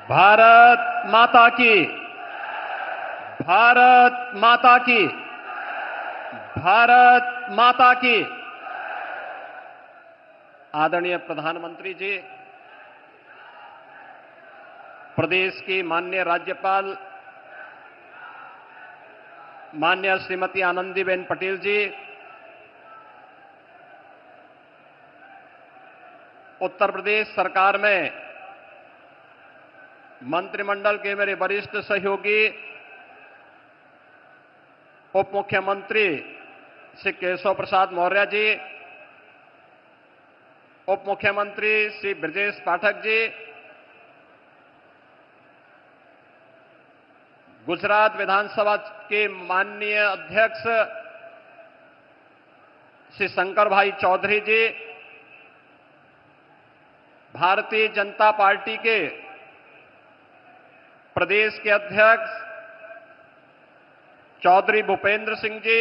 भारत माता की, भारत माता की, भारत माता की। आदरणीय प्रधानमंत्री जी, प्रदेश की माननीय राज्यपाल माननीय श्रीमती आनंदीबेन पटेल जी, उत्तर प्रदेश सरकार में मंत्रिमंडल के मेरे वरिष्ठ सहयोगी उप मुख्यमंत्री श्री केशव प्रसाद मौर्य जी, उप मुख्यमंत्री श्री ब्रजेश पाठक जी, गुजरात विधानसभा के माननीय अध्यक्ष श्री शंकर भाई चौधरी जी, भारतीय जनता पार्टी के प्रदेश के अध्यक्ष चौधरी भूपेंद्र सिंह जी,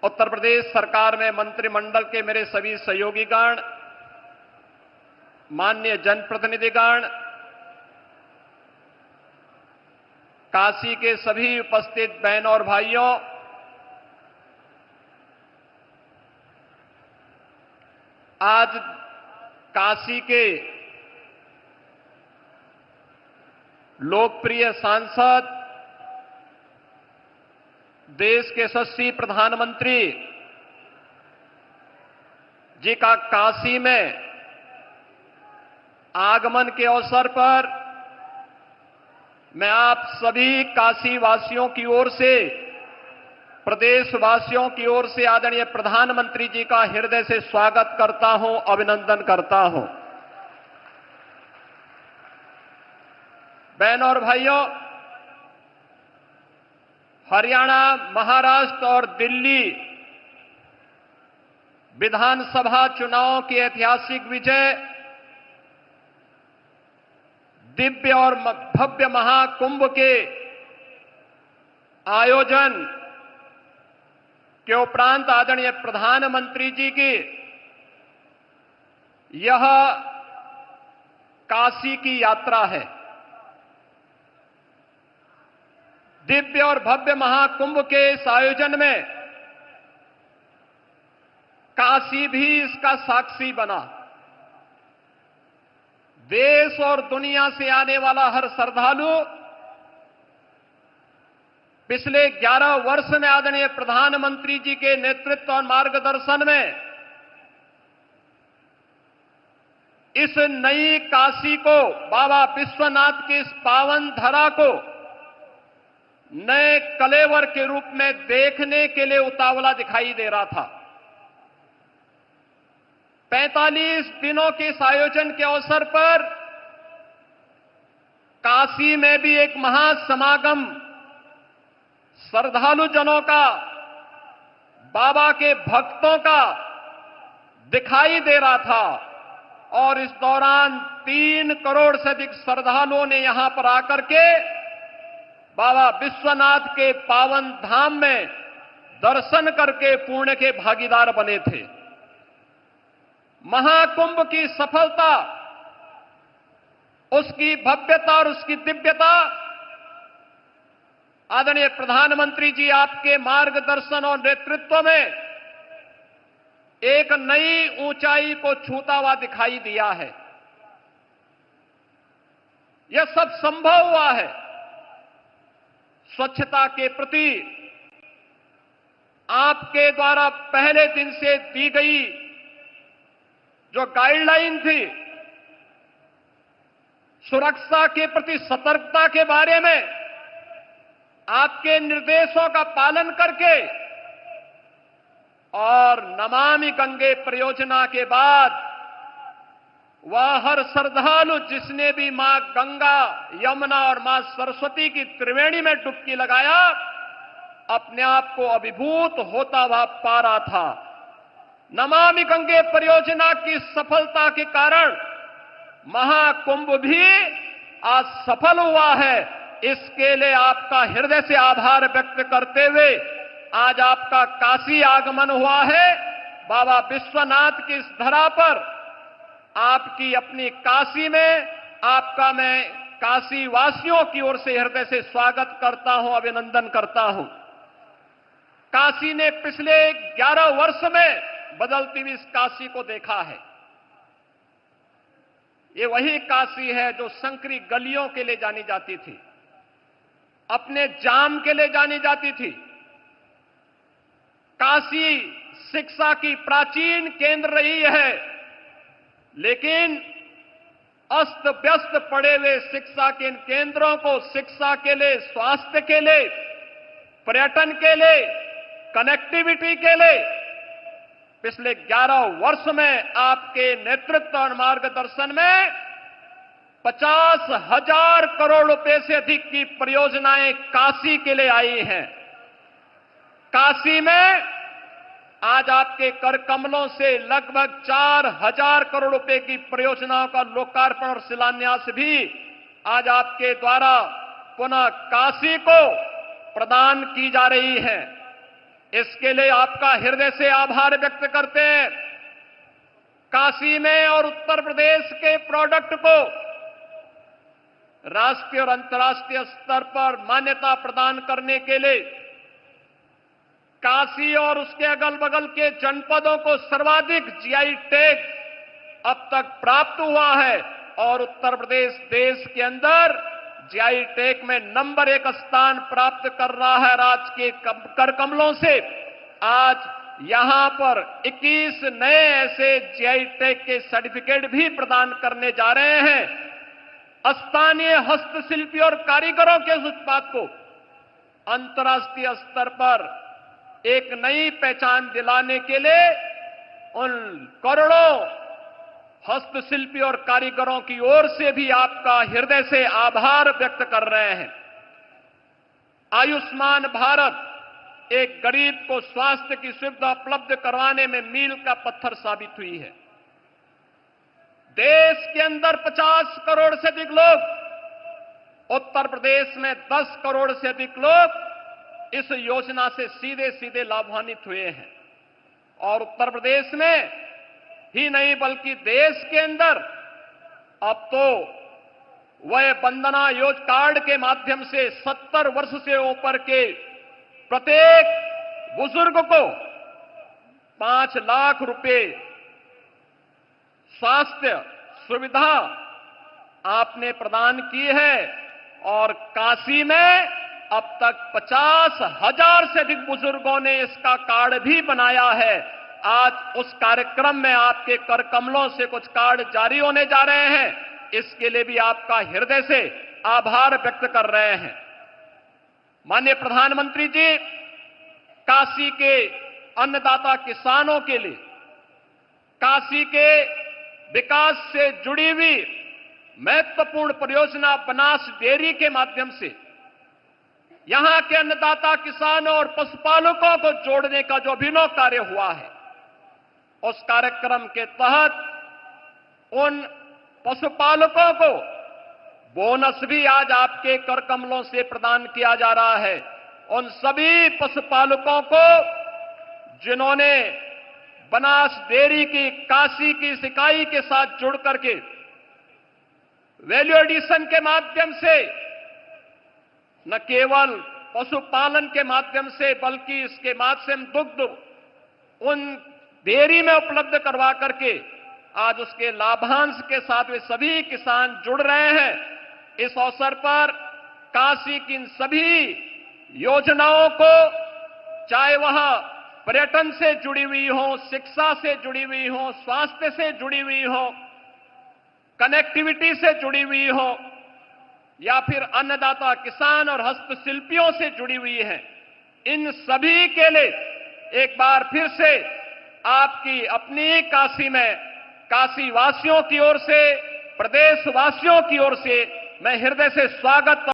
उत्तर प्रदेश सरकार में मंत्रिमंडल के मेरे सभी सहयोगीगण, माननीय जनप्रतिनिधिगण, काशी के सभी उपस्थित बहनों और भाइयों, आज काशी के लोकप्रिय सांसद, देश के यशस्वी प्रधानमंत्री जी का काशी में आगमन के अवसर पर मैं आप सभी काशी वासियों की ओर से, प्रदेशवासियों की ओर से आदरणीय प्रधानमंत्री जी का हृदय से स्वागत करता हूं, अभिनंदन करता हूं। बहनों और भाइयों, हरियाणा, महाराष्ट्र और दिल्ली विधानसभा चुनावों की ऐतिहासिक विजय, दिव्य और भव्य महाकुंभ के आयोजन के उपरांत आदरणीय प्रधानमंत्री जी की यह काशी की यात्रा है। दिव्य और भव्य महाकुंभ के इस आयोजन में काशी भी इसका साक्षी बना। देश और दुनिया से आने वाला हर श्रद्धालु पिछले 11 वर्ष में आदरणीय प्रधानमंत्री जी के नेतृत्व और मार्गदर्शन में इस नई काशी को, बाबा विश्वनाथ की इस पावन धरा को नए कलेवर के रूप में देखने के लिए उतावला दिखाई दे रहा था। 45 दिनों के इस आयोजन के अवसर पर काशी में भी एक महासमागम श्रद्धालु जनों का, बाबा के भक्तों का दिखाई दे रहा था और इस दौरान 3 करोड़ से अधिक श्रद्धालुओं ने यहां पर आकर के बाबा विश्वनाथ के पावन धाम में दर्शन करके पुण्य के भागीदार बने थे। महाकुंभ की सफलता, उसकी भव्यता और उसकी दिव्यता आदरणीय प्रधानमंत्री जी आपके मार्गदर्शन और नेतृत्व में एक नई ऊंचाई को छूता हुआ दिखाई दिया है। यह सब संभव हुआ है स्वच्छता के प्रति आपके द्वारा पहले दिन से दी गई जो गाइडलाइन थी, सुरक्षा के प्रति सतर्कता के बारे में आपके निर्देशों का पालन करके और नमामि गंगे परियोजना के बाद वह हर श्रद्धालु जिसने भी मां गंगा, यमुना और मां सरस्वती की त्रिवेणी में डुबकी लगाया, अपने आप को अभिभूत होता हुआ पा रहा था। नमामि गंगे परियोजना की सफलता के कारण महाकुंभ भी आज सफल हुआ है। इसके लिए आपका हृदय से आभार व्यक्त करते हुए आज आपका काशी आगमन हुआ है। बाबा विश्वनाथ की इस धरा पर आपकी अपनी काशी में आपका मैं काशी वासियों की ओर से हृदय से स्वागत करता हूं, अभिनंदन करता हूं। काशी ने पिछले 11 वर्ष में बदलती हुई इस काशी को देखा है। ये वही काशी है जो संकरी गलियों के लिए जानी जाती थी, अपने जाम के लिए जानी जाती थी। काशी शिक्षा की प्राचीन केंद्र रही है, लेकिन अस्त व्यस्त पड़े हुए शिक्षा के इन केंद्रों को शिक्षा के लिए, स्वास्थ्य के लिए, पर्यटन के लिए, कनेक्टिविटी के लिए पिछले 11 वर्ष में आपके नेतृत्व और मार्गदर्शन में 50,000 करोड़ रुपए से अधिक की परियोजनाएं काशी के लिए आई हैं। काशी में आज आपके कर कमलों से लगभग 4,000 करोड़ रुपए की परियोजनाओं का लोकार्पण और शिलान्यास भी आज आपके द्वारा पुनः काशी को प्रदान की जा रही है। इसके लिए आपका हृदय से आभार व्यक्त करते हैं। काशी में और उत्तर प्रदेश के प्रोडक्ट को राष्ट्रीय और अंतर्राष्ट्रीय स्तर पर मान्यता प्रदान करने के लिए काशी और उसके अगल बगल के जनपदों को सर्वाधिक जीआई टैग अब तक प्राप्त हुआ है और उत्तर प्रदेश देश के अंदर जीआई टैग में नंबर 1 स्थान प्राप्त कर रहा है। राज्य के कर कमलों से आज यहां पर 21 नए ऐसे जीआई टैग के सर्टिफिकेट भी प्रदान करने जा रहे हैं। स्थानीय हस्तशिल्पी और कारीगरों के उस उत्पाद को अंतर्राष्ट्रीय स्तर पर एक नई पहचान दिलाने के लिए उन करोड़ों हस्तशिल्पी और कारीगरों की ओर से भी आपका हृदय से आभार व्यक्त कर रहे हैं। आयुष्मान भारत एक गरीब को स्वास्थ्य की सुविधा उपलब्ध करवाने में मील का पत्थर साबित हुई है। देश के अंदर 50 करोड़ से अधिक लोग, उत्तर प्रदेश में 10 करोड़ से अधिक लोग इस योजना से सीधे सीधे लाभान्वित हुए हैं और उत्तर प्रदेश में ही नहीं बल्कि देश के अंदर अब तो वह वंदना योजना कार्ड के माध्यम से 70 वर्ष से ऊपर के प्रत्येक बुजुर्ग को 5 लाख रुपए स्वास्थ्य सुविधा आपने प्रदान की है और काशी में अब तक 50,000 से अधिक बुजुर्गों ने इसका कार्ड भी बनाया है। आज उस कार्यक्रम में आपके कर कमलों से कुछ कार्ड जारी होने जा रहे हैं। इसके लिए भी आपका हृदय से आभार व्यक्त कर रहे हैं। माननीय प्रधानमंत्री जी, काशी के अन्नदाता किसानों के लिए काशी के विकास से जुड़ी हुई महत्वपूर्ण परियोजना बनास डेयरी के माध्यम से यहां के अन्नदाता किसानों और पशुपालकों को जोड़ने का जो अभिनव कार्य हुआ है, उस कार्यक्रम के तहत उन पशुपालकों को बोनस भी आज आपके कर कमलों से प्रदान किया जा रहा है। उन सभी पशुपालकों को जिन्होंने बनास डेयरी की काशी की इकाई के साथ जुड़ करके वैल्यू एडिशन के माध्यम से न केवल पशुपालन के माध्यम से बल्कि इसके माध्यम दुग्ध उन डेयरी में उपलब्ध करवा करके आज उसके लाभांश के साथ वे सभी किसान जुड़ रहे हैं। इस अवसर पर काशी की इन सभी योजनाओं को, चाहे वह पर्यटन से जुड़ी हुई हो, शिक्षा से जुड़ी हुई हो, स्वास्थ्य से जुड़ी हुई हो, कनेक्टिविटी से जुड़ी हुई हो या फिर अन्नदाता किसान और हस्तशिल्पियों से जुड़ी हुई है, इन सभी के लिए एक बार फिर से आपकी अपनी काशी में काशी वासियों की ओर से, प्रदेशवासियों की ओर से मैं हृदय से स्वागत